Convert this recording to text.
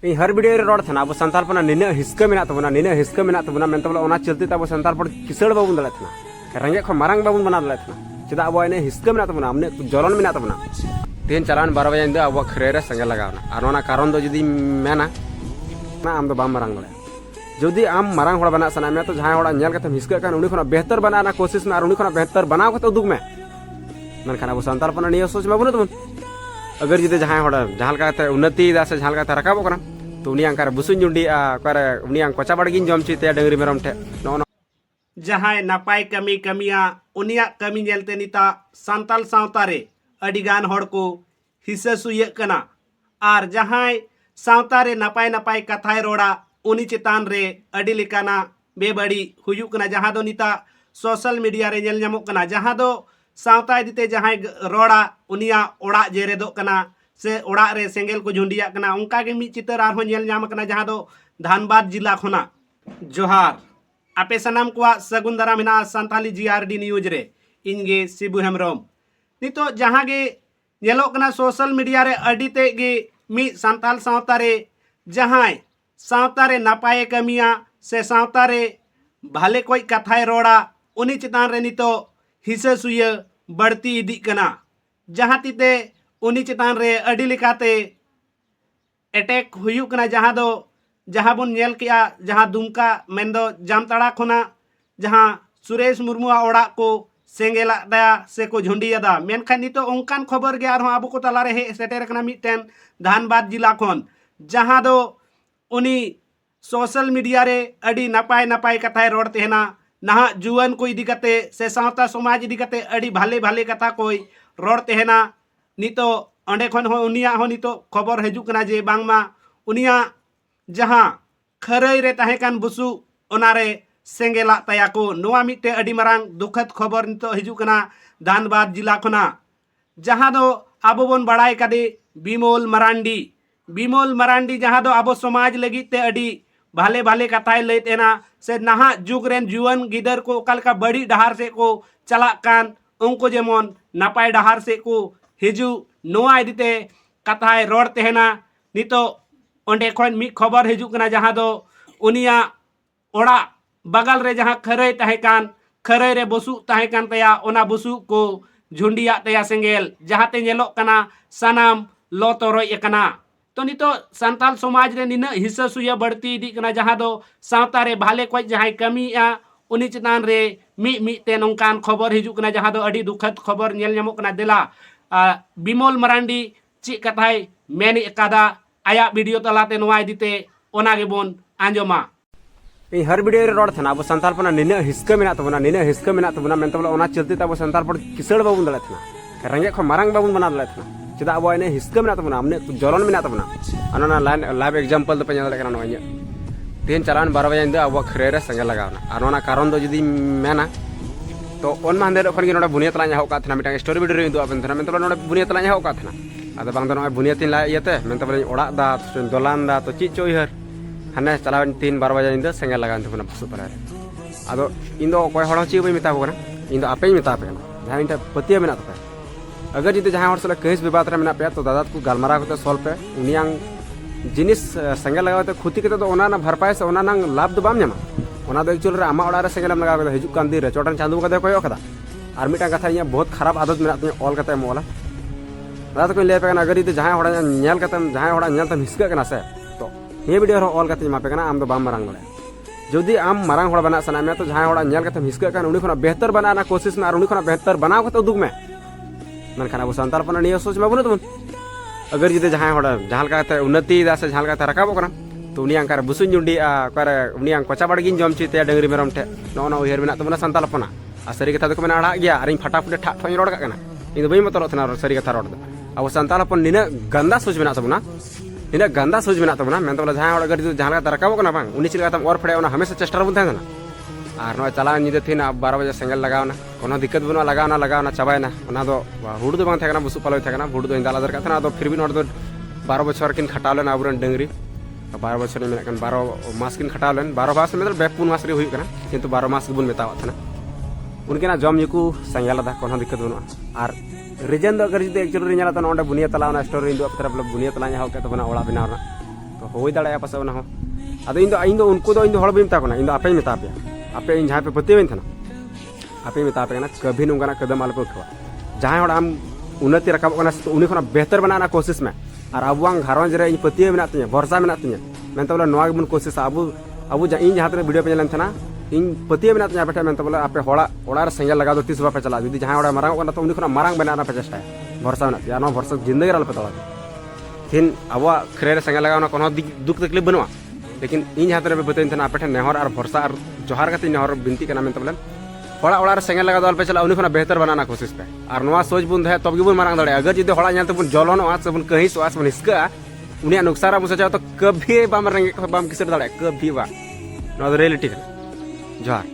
इन हर video रे road थना अब संताल पना निने हिस्का मेना तबना निने हिस्का मेना तबना मेन तबला ओना चलते तब संताल पर किसड़ बाबुन दले थना रेंगे खो मारंग बाबुन बना दले थना चेदा अब इने हिस्का मेना तबना हमने जलन मेना तबना तेन चलान 12 बजे इंदा अब खरेरे संगे लगावना और ओना कारण दो जदी मेना ना आम दो बाम मारंग दले जदी आम मारंग होड़ा बना सना में तो जहां होड़ा नेल कते हिस्का कान उनी खना बेहतर बनाना कोशिश में और उनी खना बेहतर बनाव कते उदुग में मन खाना अब संताल पना नियो सोच बाबुन तबन अगर जुदे जहां होड़ा जहां लगाते उन्नति दा से जहां लगाते रकाबो कना तो उनी अंकार बुसुन जुंडी करे उनी अंग कोचा बड़गिन जम चिते डंगरी मेरम ठे नो जहां नापाय कमी कमिया उनिया कमी नेलते निता सांताल सावता रे अडिगान होड़ को हिस्सा सुये कना आर जहां सावता रे नापाय नापाय कथाय रोड़ा उनी चितान रे अडी लिकाना बेबड़ी हुयु कना जहां दो निता सोशल मीडिया रे नेल ᱧᱟᱢᱚᱜ कना जहां दो सावता इदीते जहां रोड़ा उनिया ओड़ा जेरे दो कना से ओड़ा रे सेंगेल को झुंडिया कना उनका के मी चितर आर हो नेल ᱧᱟᱢ कना जहां दो धानबाद जिला खोना जोहार आपे सनाम को सगुन दारा मिना संताली जीआरडी न्यूज रे इनगे सिबु हेमरम नितो जहां गे नेलो कना सोशल मीडिया रे अडी ते गे मी संताल सावता रे जहां सावता रे नापाय कमिया से सावता रे भाले कोई कथाय रोड़ा उनी चितान रे नितो हिस्सा सुय बढ़ती इदी कना जहां तीते उनी चितान रे अडी लिकाते अटैक हुयु कना जहां दो जहां बुन नेल किया जहां दुमका मेंदो जामताड़ा खोना जहां सुरेश मुर्मुआ ओड़ा को सेंगेला दया से को झुंडिया दा मेनखान नितो ओंकान खबर गे आर आबो को तला रे हे सेटेर कना मिटेन धानबाद जिला खोन जहां दो उनी सोशल मीडिया रे अडी नापाय नापाय कथाय रोड तेना नहा जुवन को इदी कते से सावता समाज इदी कते अडी भाले भाले कथा कोई रोड तेना नितो अंडे खन हो उनिया हो नितो खबर हजू कना जे बांगमा उनिया जहां खरई रे ताहेकान बुसु ओनारे सेंगेला तया को नोआ मिटे अडी मारांग दुखद खबर नितो हजू कना धानबाद जिला खना जहां दो आबो बोन बड़ाई कदे बिमोल मरांडी जहां दो आबो समाज लगी ते अडी भाले भाले कथाय लेतेना से नहा जुग रेन जुवन गिदर को कलका बड़ी डहार से को चला कान उनको जेमन नापाय डहार से को हिजू नोआ इदीते कथाय रोड तेना नितो ओंडे खन मी खबर हिजू कना जहां दो उनिया ओड़ा बगल रे जहां खरई ताहेकान खरई रे बसु ताहेकान तया ओना बसु को झुंडिया तया सेंगेल जहां ते नेलो कना सनाम लो तोरय कना तो नितो संताल समाज रे निना हिस्सा सुया बढ़ती इदी कना जहां दो सावता रे भाले कोई जहां कमिया उनी चितान रे मी ते नोंकान खबर हिजू कना जहां दो अडी दुखद खबर नेल ᱧᱟᱢᱚᱜ कना देला बिमोल मरांडी ची कथाय मेनी एकादा आया वीडियो तलाते नोआ इदीते ओना गे बोन आंजोमा इन हर वीडियो रे रोड थना अब संताल पना निने हिस्का मेना तबना मेन तबला ओना चलते तब संताल पर किसड़ बाबुन दले थना रेंगे खो मारंग बाबुन बना दले थना चेदा अब इने हिस्का मेना तबना हमने जलन मेना तबना अनना लाइव एग्जांपल तो पኛ दले कना नोया तेन चलान 12 बजे इंदा अब खरेरे संगे लगावना और ओना कारण दो जदी मेना तो ओन माहंदे खन गे नोडा बुनिया तला ᱧᱟᱦᱚ का थना मिटा स्टोरी वीडियो रे इंदो आपन थना मेन तबला नोडा बुनिया तला ᱧᱟᱦᱚ का थना आदा बांग दो नोय बुनिया तीन ला इयते मेन तबला ओड़ा दा दोलान दा तो ची चोइहर हाने चलावन 3-12 बजे इंदा संगे लगान तबना बसु परारे आदो इंदो कोय होड़ ची बई मिता को ना इंदो आपे मिता पे जहां इंटा पतिया मेना तपे अगर जिते जहां होड़ सला केस विवाद रे मेना पे तो दादा को गालमारा को सॉल्व पे उनियांग जिनिस संगे लगावते खुती के तो ओना ना भरपाई से ओना नंग लाभ दो बाम ᱧᱟᱢᱟ ओना दो एक्चुअल रे आमा ओड़ा रे संगे लगाव के हिजु कान दिन रे चोटन चांदू कदे कोयो कदा और मिटा कथा इया बहुत खराब आदत मेना तो ऑल कते मोला दादा को ले पे अगर इते जहां होड़ा नेल कते जहां होड़ा नेल तम हिस्का कना से तो ये वीडियो रो ऑल कते मापे कना आम दो बाम मारंग दले जदी आम मारंग होड़ा बना सना में तो जहां होड़ा नेल कते हिस्का कना उनी खना बेहतर बनाना कोशिश में और उनी खना बेहतर बनाव कते उदुग में मन खाना अब संताल पना नियो सोच बाबुन तबन अगर जुदे जहां होड़ा जहां लगाते उन्नति दा से जहां लगाते रकाबो कना तो उनी अंकार बुसुन जुंडी करे उनी अंग कोचा बड़गिन जम चिते डंगरी मेरम ठे नो उहर मेना तबना संताल पना आ सरी कथा तो मेना अड़ा गया अरिन फटाफट ठा ठोई रोड का इन बई मतरो थना सरी कथा रोड अब संताल पन निना गंदा सोच मेना तबना निना गंदा सोच मेना तबना मेन तबला जहां होड़ा अगर जहां लगा रकाबो कना बांग उनी चिलका तम और फड़े ओना हमेशा चेष्टा बुन थाना और नो चला निदे थिना 12 बजे सेंगल लगावना कोनो दिक्कत बनो लगावना चाबायना ओना दो हुड़ दो बांग थाकना बुसु पालो थाकना हुड़ दो इंदाला दर कथना तो फिर भी नोड दो 12 बछर किन खटावलेन आबरन डंगरी 12 बछर में कन 12 मास किन खटावलेन 12 मास में बे पुन मास रे हुई कना किंतु 12 मास बुन मेतावा थना उनकेना जम युकु संगेला दा कोनो दिक्कत बनो और रीजन दो अगर जुदे एक्चुअली नेला तो नोंडे बुनिया तलावना स्टोरी इंदो तरफ बुनिया तला ᱧᱟᱦᱚ के तो बना ओड़ा बनावना तो हो दाड़ा पास अब इन उनको इन हड़ बी मता इन आपे मता पे आपे इन जहाँ पे पतिवें थे आपे मता पे कभी नौका कदम आलपे उठवा जहाँ हड़ आम उन्नति रखा उन्हीं खना बेहतर बनाना कोशिश में और अब घारंज रे पतिये में तीन भरसा में तीन मेनते बोले नवा गेबन कोशिश अब अब इन जहाँ तक वीडियो पे चलन थे इन पतिये में तीन आपे मेनते बोले आपे हड़ा सेंगल लगा दो 30 पे चला जुदी जहाँ मारंग तो उन्हीं खना मारंग बनाना पे चेष्टा भरसा में तीन भरसा जिंदगी पे तड़ा थिन अब खरे सेंगल लगा कोनो दुख तकलीफ बनवा लेकिन इन जहाँ तक बताइन थे आपे नेहर और भरसा और जोहार कते नेहर बिनती करना मेनते बोले हड़ा सेंगल लगा दो पे चला उन्हीं खना बेहतर बनाना कोशिश पे और नवा सोच बुन है तब गेबन मारंग दाड़े अगर जुदी हड़ा तब जलनवा से बन कहिसवा से बन हिस्का उनिया नुकसान बन सोचा तो कभी बाम रेंगे बाम किसर दाड़े कभी बा रियलिटी जोहार।